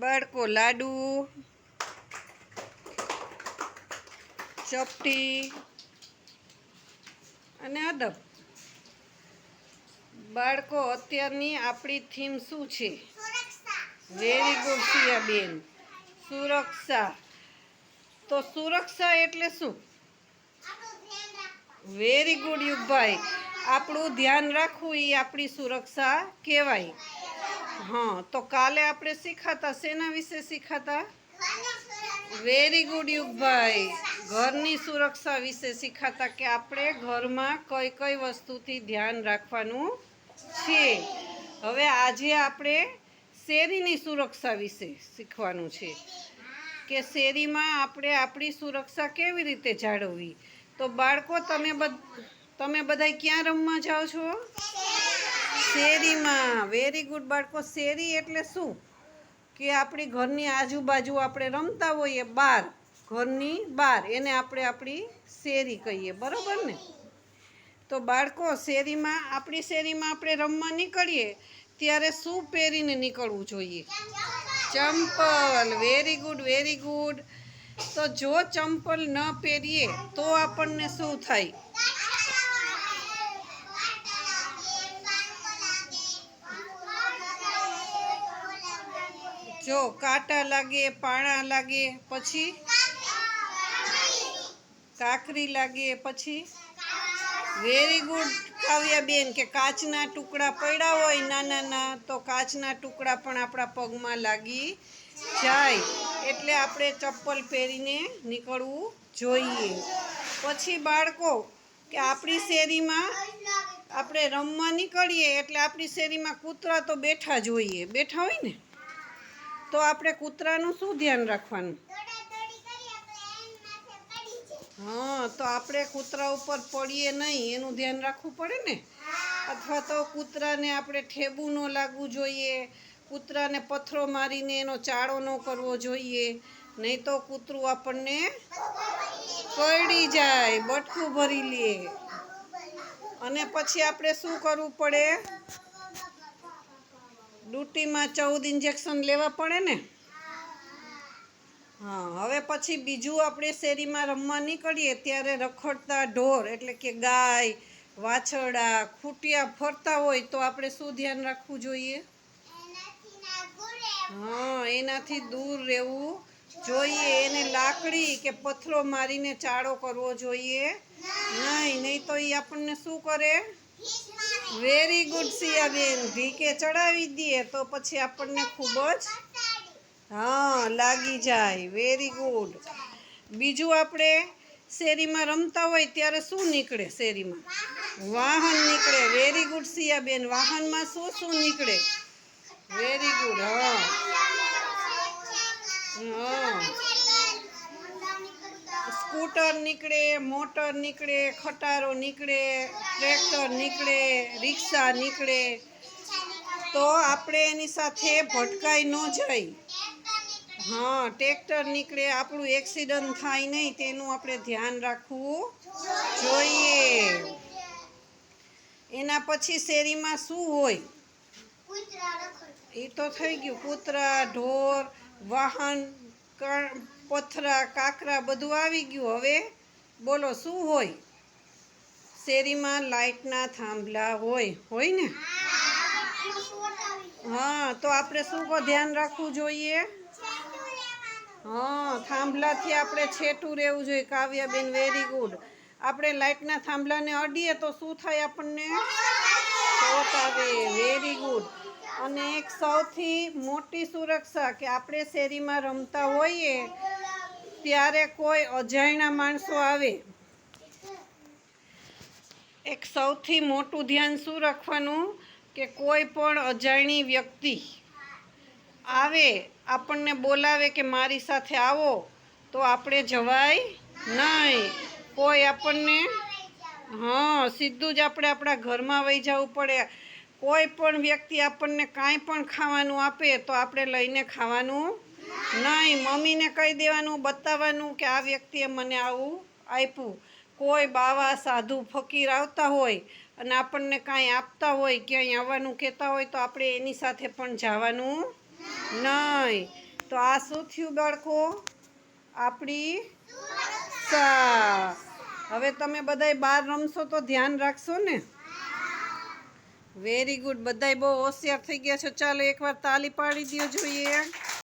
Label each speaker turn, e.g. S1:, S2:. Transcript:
S1: બાળકો લાડુ, ચપટી અને અદબ. બાળકો અત્યારની આપણી થીમ શું છે? વેરી ગુડ સિયાબેન, સુરક્ષા. તો સુરક્ષા એટલે શું? વેરી ગુડ યુગભાઈ. આપણું ધ્યાન રાખવું એ આપણી સુરક્ષા કહેવાય. હા, તો કાલે આપણે શીખાતા શેના વિશે શીખાતા? Very good યુગભાઈ. ઘરની સુરક્ષા વિશે શીખાતા કે આપણે ઘરમાં કઈ કઈ વસ્તુથી ધ્યાન રાખવાનું છે. હવે આજે આપણે શેરીની સુરક્ષા વિશે શીખવાનું છે કે શેરીમાં આપણે આપણી સુરક્ષા કેવી રીતે જાળવવી. તો બાળકો તમે બધા ક્યાં રમવા જાઓ છો? શેરીમાં. વેરી ગુડ બાળકો. શેરી એટલે શું? કે આપણી ઘરની આજુબાજુ આપણે રમતા હોઈએ બહાર, ઘરની બહાર, એને આપણે આપણી શેરી કહીએ, બરાબર ને? તો બાળકો આપણી શેરીમાં આપણે રમવા નીકળીએ ત્યારે શું પહેરીને નીકળવું જોઈએ? ચંપલ. Very good, very good. તો જો ચંપલ ન પહેરીએ તો આપણને શું થાય? જો કાંટા લાગે, પાણા લાગે, પછી કાકરી લાગે, પછી વેરી ગુડ કાવ્યાબેન કે કાચના ટુકડા પડ્યા હોય નાના તો કાચના ટુકડા પણ આપણા પગમાં લાગી જાય. એટલે આપણે ચપ્પલ પહેરીને નીકળવું જોઈએ. પછી બાળકો કે આપણી શેરીમાં આપણે રમવા નીકળીએ એટલે આપણી શેરીમાં કૂતરા તો બેઠા જ હોઈએ, બેઠા હોય ને, તો આપણે કૂતરાનું શું ધ્યાન રાખવાનું? હા, તો આપણે કૂતરા ઉપર પડીએ નહીં એનું ધ્યાન રાખવું પડે ને. અથવા તો કૂતરાને આપણે ઠેબું ન લાગવું જોઈએ, કૂતરાને પથ્થરો મારીને એનો ચાળો ન કરવો જોઈએ, નહીં તો કૂતરું આપણને કરડી જાય, બટકું ભરી લે. અને પછી આપણે શું કરવું પડે? ડ્યુટીમાં 14 ઇન્જેક્શન લેવા પડે ને. હા, હવે પછી બીજું આપણે શેરીમાં રમવા નીકળીએ ત્યારે રખડતા ઢોર એટલે કે ગાય, વાછરડા, ખૂટિયા ફરતા હોય તો આપણે શું ધ્યાન રાખવું જોઈએ? હા, એનાથી દૂર રહેવું જોઈએ. એને લાકડી કે પથ્થરો મારીને ચાળો કરવો જોઈએ નહીં તો એ આપણને શું કરે? Very good સિયાબેન. ભીકે ચડાવી દઈએ તો પછી આપણને ખૂબ જ લાગી જાય. Very good. બીજું આપણે શેરીમાં રમતા હોય ત્યારે શું નીકળે શેરીમાં? વાહન નીકળે. વેરી ગુડ સિયાબેન. વાહનમાં શું નીકળે? Very good. સ્કૂટર નીકળે, મોટર નીકળે, ખટારો નીકળે, ટ્રેક્ટર નીકળે, રિક્ષા નીકળે. તો આપણે એની સાથે ભટકાઈ ન જાય. હા, ટ્રેક્ટર નીકળે, આપણું એક્સિડન્ટ થાય નહીં તેનું આપણે ધ્યાન રાખવું જોઈએ. એના પછી શેરીમાં શું હોય? એ તો થઈ ગયું. કૂતરા, ઢોર, વાહન, પથરા, કાકરા બધું આવી ગયું. હવે બોલો શું હોય? શેરીમાં લાઇટના થાંભલા હોય ને? હા, તો આપણે શું ધ્યાન રાખવું જોઈએ? હા, થાંભલાથી આપણે છેટું રહેવું જોઈએ. કાવ્યાબેન વેરી ગુડ. આપણે લાઇટના થાંભલાને અડીએ તો શું થાય? આપણને શોટ આવે. Very good. અને એક સૌથી મોટી સુરક્ષા કે આપણે શેરીમાં રમતા હોઈએ ત્યારે કોઈ અજાણ્યા માણસો આવે, એક સૌથી મોટું ધ્યાન શું રાખવાનું કે કોઈ પણ અજાણી વ્યક્તિ આવે, આપણને બોલાવે કે મારી સાથે આવો, તો આપણે જવાય નહીં. કોઈ આપણને સીધું જ આપણે આપણા ઘરમાં વહી જવું પડે. કોઈ પણ વ્યક્તિ આપણને કાંઈ પણ ખાવાનું આપે તો આપણે લઈને ખાવાનું નહીં. મમ્મીને કહી દેવાનું, બતાવવાનું કે આ વ્યક્તિએ મને આવું આપ્યું. કોઈ બાવા, સાધુ, ફકીર આવતા હોય અને આપણને કાંઈ આપતા હોય, ક્યાંય આવવાનું કહેતા હોય તો આપણે એની સાથે પણ જવાનું નહીં. તો આ શું થયું બાળકો? આપણી સુરક્ષા. હવે તમે બધાય બહાર રમશો તો ધ્યાન રાખશો ને? Very good. બધાય બહુ હોશિયાર થઈ ગયા છો. ચાલો એકવાર તાલી પાડી દો જોઈએ.